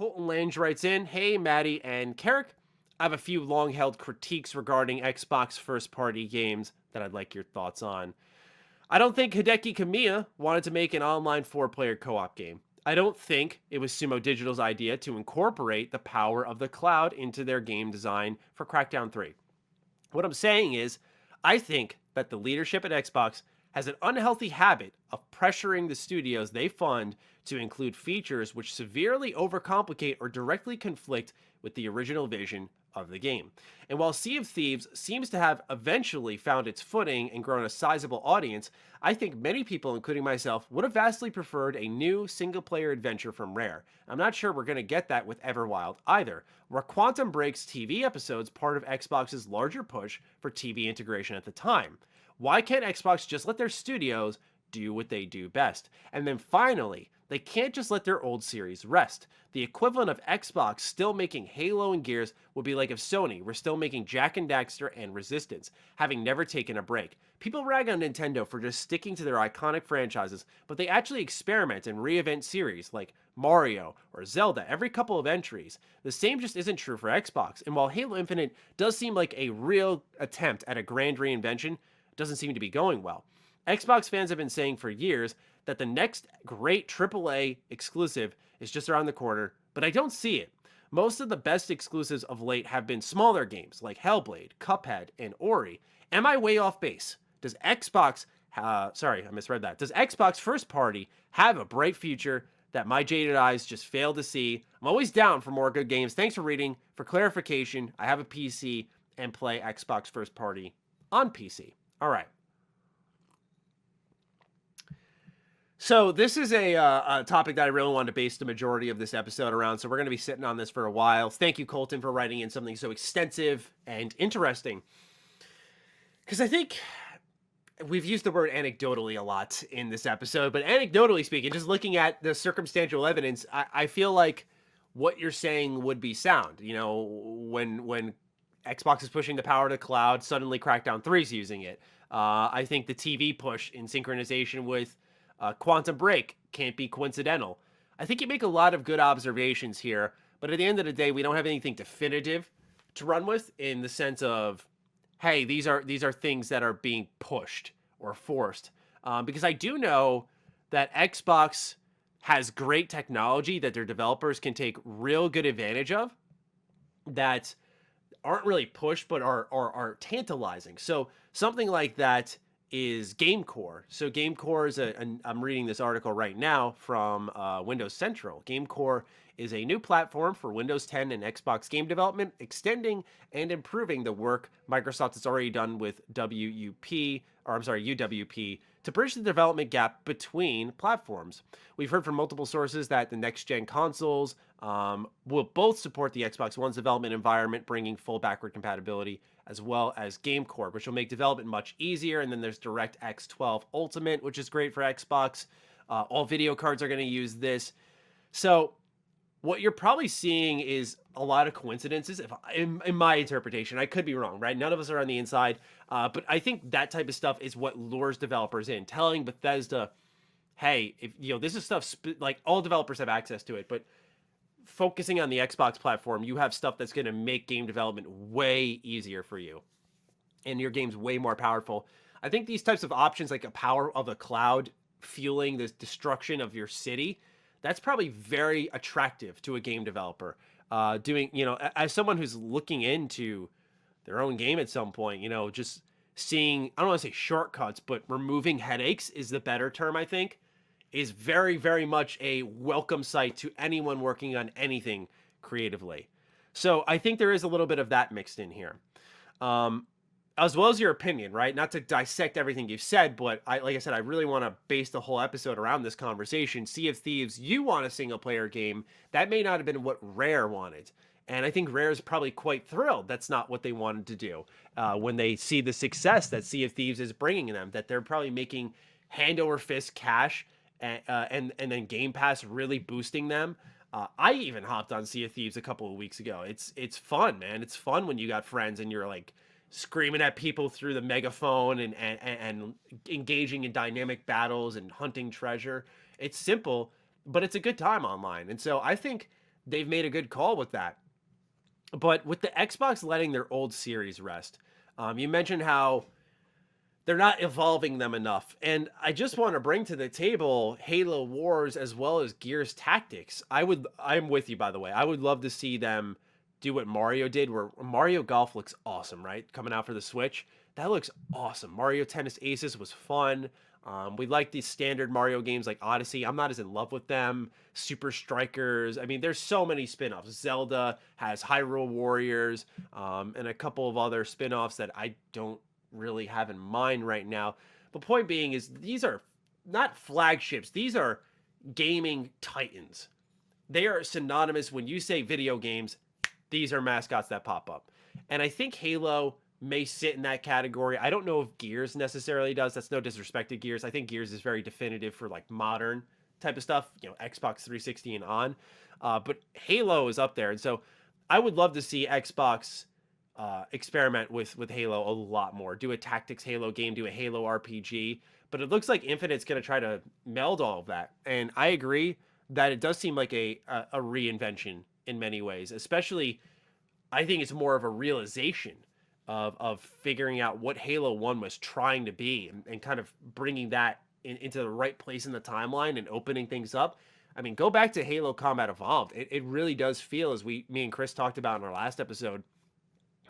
Colton Lange writes in, "Hey, Maddie and Carrick. I have a few long-held critiques regarding Xbox first-party games that I'd like your thoughts on. I don't think Hideki Kamiya wanted to make an online four-player co-op game. I don't think it was Sumo Digital's idea to incorporate the power of the cloud into their game design for Crackdown 3. What I'm saying is, I think that the leadership at Xbox has an unhealthy habit of pressuring the studios they fund to include features which severely overcomplicate or directly conflict with the original vision of the game. And while Sea of Thieves seems to have eventually found its footing and grown a sizable audience, I think many people, including myself, would have vastly preferred a new single player adventure from Rare. I'm not sure we're going to get that with Everwild either. Were Quantum Break's TV episodes part of Xbox's larger push for TV integration at the time? Why can't Xbox just let their studios do what they do best? And then finally, they can't just let their old series rest. The equivalent of Xbox still making Halo and Gears would be like if Sony were still making Jak and Daxter and Resistance, having never taken a break. People rag on Nintendo for just sticking to their iconic franchises, but they actually experiment and reinvent series like Mario or Zelda every couple of entries. The same just isn't true for Xbox, and while Halo Infinite does seem like a real attempt at a grand reinvention, it doesn't seem to be going well. Xbox fans have been saying for years that the next great AAA exclusive is just around the corner, but I don't see it. Most of the best exclusives of late have been smaller games like Hellblade, Cuphead, and Ori. Am I way off base? Does Xbox, sorry, I misread that. Does Xbox first party have a bright future that my jaded eyes just fail to see? I'm always down for more good games. Thanks for reading. For clarification, I have a PC and play Xbox first party on PC. All right. So this is a topic that I really wanted to base the majority of this episode around. So we're going to be sitting on this for a while. Thank you, Colton, for writing in something so extensive and interesting. Because I think we've used the word anecdotally a lot in this episode, but anecdotally speaking, just looking at the circumstantial evidence, I feel like what you're saying would be sound. You know, when Xbox is pushing the power to the cloud, suddenly Crackdown 3 is using it. I think the TV push in synchronization with Quantum Break can't be coincidental. I think you make a lot of good observations here, but at the end of the day, we don't have anything definitive to run with in the sense of, hey, these are things that are being pushed or forced. Because I do know that Xbox has great technology that their developers can take real good advantage of that aren't really pushed but are tantalizing. So something like that is GameCore. So GameCore is I'm reading this article right now from Windows Central. GameCore is a new platform for Windows 10 and Xbox game development, extending and improving the work Microsoft has already done with UWP to bridge the development gap between platforms. We've heard from multiple sources that the next-gen consoles will both support the Xbox One's development environment, bringing full backward compatibility, as well as GameCore, which will make development much easier. And then there's DirectX 12 Ultimate, which is great for Xbox. All video cards are going to use this. So what you're probably seeing is a lot of coincidences, in my interpretation. I could be wrong, right? None of us are on the inside. But I think that type of stuff is what lures developers in, telling Bethesda, hey, if this is stuff like all developers have access to it, but focusing on the Xbox platform, you have stuff that's going to make game development way easier for you, and your game's way more powerful. I think these types of options, like a power of a cloud fueling the destruction of your city, that's probably very attractive to a game developer. As someone who's looking into their own game at some point, just seeing, I don't want to say shortcuts, but removing headaches is the better term, I think, is very, very much a welcome sight to anyone working on anything creatively. So I think there is a little bit of that mixed in here. As well as your opinion, right? Not to dissect everything you've said, but like I said, I really want to base the whole episode around this conversation. Sea of Thieves, you want a single player game. That may not have been what Rare wanted. And I think Rare is probably quite thrilled that's not what they wanted to do when they see the success that Sea of Thieves is bringing them, that they're probably making hand over fist cash and then Game Pass really boosting them. I even hopped on Sea of Thieves a couple of weeks ago. It's fun, man. It's fun when you got friends and you're like screaming at people through the megaphone and engaging in dynamic battles and hunting treasure. It's simple, but it's a good time online. And so I think they've made a good call with that. But with the Xbox letting their old series rest, you mentioned how they're not evolving them enough. And I just want to bring to the table Halo Wars as well as Gears Tactics. I'm with you, by the way. I would love to see them do what Mario did, where Mario Golf looks awesome, right? Coming out for the Switch. That looks awesome. Mario Tennis Aces was fun. We like these standard Mario games like Odyssey. I'm not as in love with them. Super Strikers. I mean, there's so many spin offs. Zelda has Hyrule Warriors, and a couple of other spin offs that I don't really have in mind right now. But point being is these are not flagships. These are gaming titans. They are synonymous when you say video games. These are mascots that pop up. And I think Halo may sit in that category. I don't know if Gears necessarily does. That's no disrespect to Gears. I think Gears is very definitive for like modern type of stuff, Xbox 360 and on. But Halo is up there. And so I would love to see Xbox experiment with Halo a lot more. Do a tactics Halo game, do a Halo RPG. But it looks like Infinite's going to try to meld all of that. And I agree that it does seem like a reinvention in many ways, especially I think it's more of a realization of figuring out what Halo 1 was trying to be and kind of bringing that into the right place in the timeline and opening things up. I mean, go back to Halo Combat Evolved. It really does feel, as me and Chris talked about in our last episode,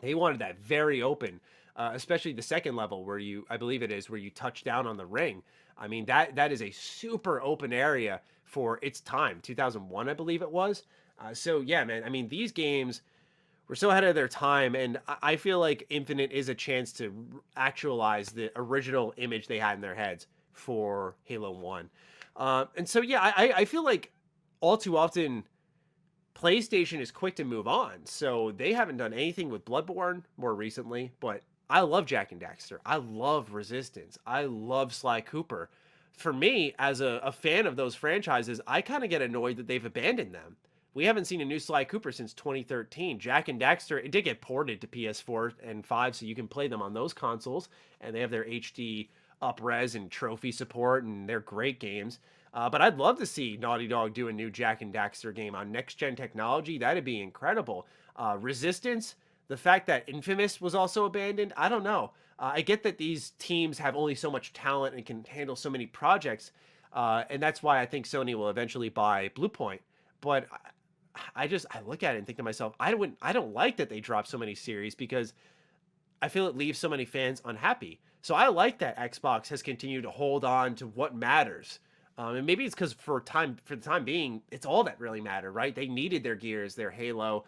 they wanted that very open, especially the second level where I believe it is, where you touch down on the ring. I mean, that is a super open area for its time, 2001, I believe it was. So yeah, man. I mean, these games were so ahead of their time, and I feel like Infinite is a chance to actualize the original image they had in their heads for Halo 1. And so yeah, I feel like all too often PlayStation is quick to move on. So they haven't done anything with Bloodborne more recently, but I love Jak and Daxter. I love Resistance. I love Sly Cooper. For me, as a fan of those franchises, I kind of get annoyed that they've abandoned them. We haven't seen a new Sly Cooper since 2013. Jak and Daxter, it did get ported to PS4 and 5, so you can play them on those consoles, and they have their HD upres and trophy support, and they're great games. But I'd love to see Naughty Dog do a new Jak and Daxter game on next gen technology. That'd be incredible. Resistance, the fact that Infamous was also abandoned, I don't know. I get that these teams have only so much talent and can handle so many projects, and that's why I think Sony will eventually buy Bluepoint. But I look at it and think to myself, I don't like that they drop so many series because I feel it leaves so many fans unhappy. So I like that Xbox has continued to hold on to what matters. And maybe it's because for the time being, it's all that really mattered, right? They needed their Gears, their Halo,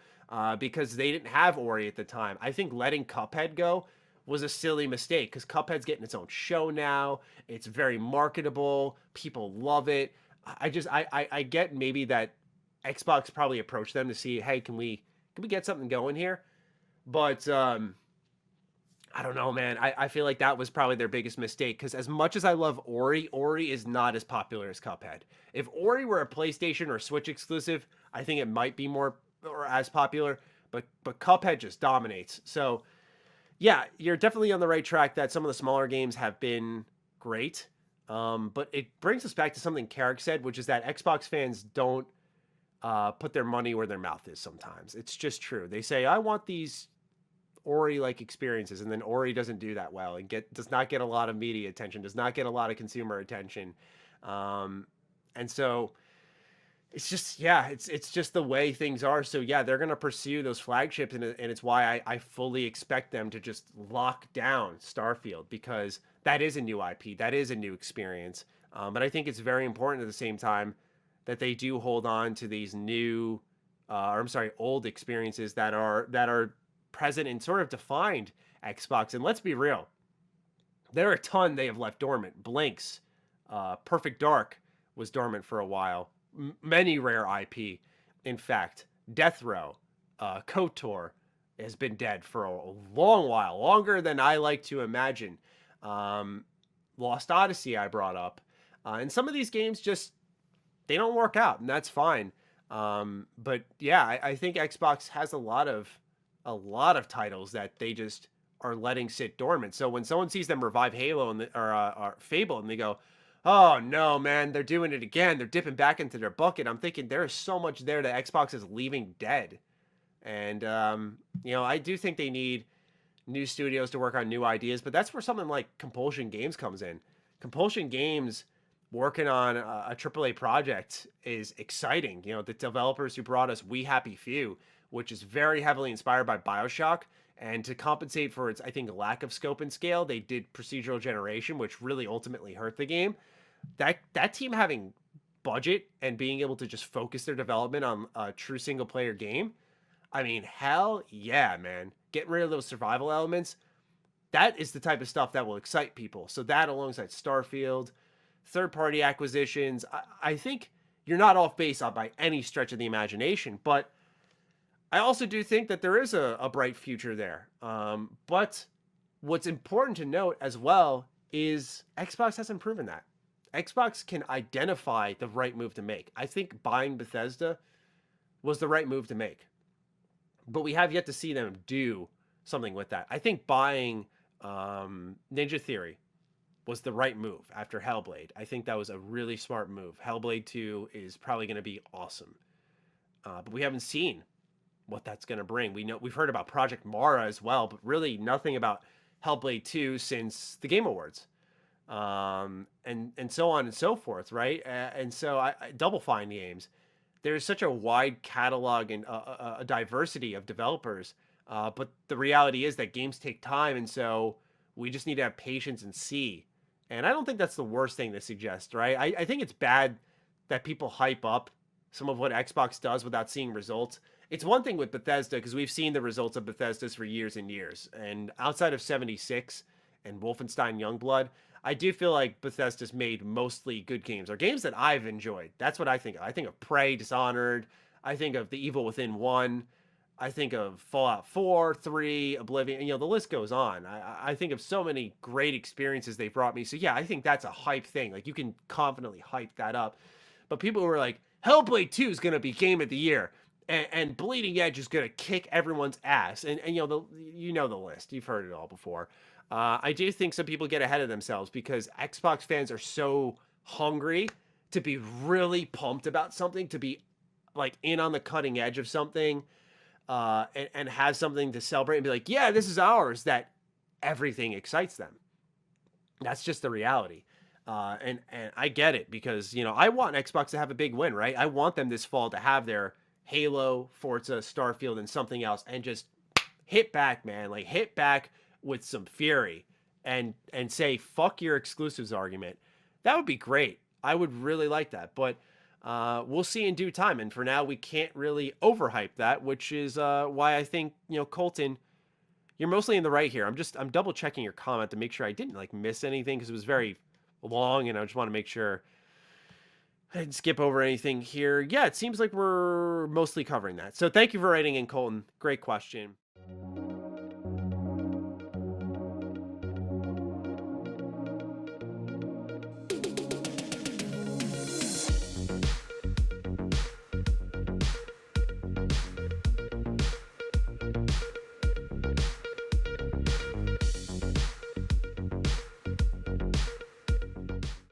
because they didn't have Ori at the time. I think letting Cuphead go was a silly mistake because Cuphead's getting its own show now. It's very marketable. People love it. I get maybe that Xbox probably approached them to see, hey, can we get something going here? But I don't know, man. I feel like that was probably their biggest mistake because as much as I love Ori, Ori is not as popular as Cuphead. If Ori were a PlayStation or Switch exclusive, I think it might be more or as popular, but Cuphead just dominates. So yeah, you're definitely on the right track that some of the smaller games have been great. But it brings us back to something Carrick said, which is that Xbox fans don't put their money where their mouth is sometimes. It's just true. They say, I want these Ori like experiences, and then Ori doesn't do that well and does not get a lot of media attention, does not get a lot of consumer attention. And so it's just it's just the way things are. So yeah, they're gonna pursue those flagships, and it's why I fully expect them to just lock down Starfield because that is a new IP, that is a new experience. But I think it's very important at the same time that they do hold on to these new, or I'm sorry, old experiences that are present and sort of defined Xbox. And let's be real, there are a ton they have left dormant. Blinks, Perfect Dark was dormant for a while. Many rare IP. In fact, Death Row, KOTOR has been dead for a long while, longer than I like to imagine. Lost Odyssey I brought up. And some of these games just, they don't work out, and that's fine. But yeah, I think Xbox has a lot of titles that they just are letting sit dormant. So when someone sees them revive Halo or Fable, and they go, Oh no, man, they're doing it again. They're dipping back into their bucket. I'm thinking there is so much there that Xbox is leaving dead. And I do think they need new studios to work on new ideas, but that's where something like Compulsion Games comes in. Compulsion Games working on a AAA project is exciting. The developers who brought us We Happy Few, which is very heavily inspired by BioShock, and to compensate for its, I think, lack of scope and scale, they did procedural generation, which really ultimately hurt the game. That team having budget and being able to just focus their development on a true single player game, I mean, hell yeah, man. Getting rid of those survival elements, that is the type of stuff that will excite people. So that alongside Starfield, third party acquisitions, I think you're not off base by any stretch of the imagination, but I also do think that there is a bright future there. But what's important to note as well is Xbox hasn't proven that. Xbox can identify the right move to make. I think buying Bethesda was the right move to make, but we have yet to see them do something with that. I think buying Ninja Theory was the right move after Hellblade. I think that was a really smart move. Hellblade 2 is probably going to be awesome, but we haven't seen what that's going to bring. We've heard about Project Mara as well, but really nothing about Hellblade 2 since the Game Awards, and so on and so forth, right? And so Double Fine games. There's such a wide catalog and a diversity of developers, but the reality is that games take time, and so we just need to have patience and see. And I don't think that's the worst thing to suggest, right? I think it's bad that people hype up some of what Xbox does without seeing results. It's one thing with Bethesda because we've seen the results of Bethesda's for years and years. And outside of 76 and Wolfenstein Youngblood, I do feel like Bethesda's made mostly good games or games that I've enjoyed. That's what I think of. I think of Prey, Dishonored. I think of The Evil Within 1. I think of Fallout 4, 3, Oblivion. The list goes on. I think of so many great experiences they brought me. So, yeah, I think that's a hype thing. Like, you can confidently hype that up. But people who are like, Hellblade 2 is going to be game of the year. And Bleeding Edge is going to kick everyone's ass. And the list. You've heard it all before. I do think some people get ahead of themselves because Xbox fans are so hungry to be really pumped about something, to be like in on the cutting edge of something, and have something to celebrate and be like, yeah, this is ours, that everything excites them. That's just the reality. And I get it because, I want Xbox to have a big win, right? I want them this fall to have their Halo, Forza, Starfield, and something else and just hit back, man. Like, hit back with some fury and say, fuck your exclusives argument. That would be great. I would really like that. But we'll see in due time. And for now, we can't really overhype that, which is why I think, Colton, you're mostly in the right here. I'm double checking your comment to make sure I didn't like miss anything because it was very long and I just want to make sure I didn't skip over anything here. Yeah, it seems like we're mostly covering that. So thank you for writing in, Colton. Great question.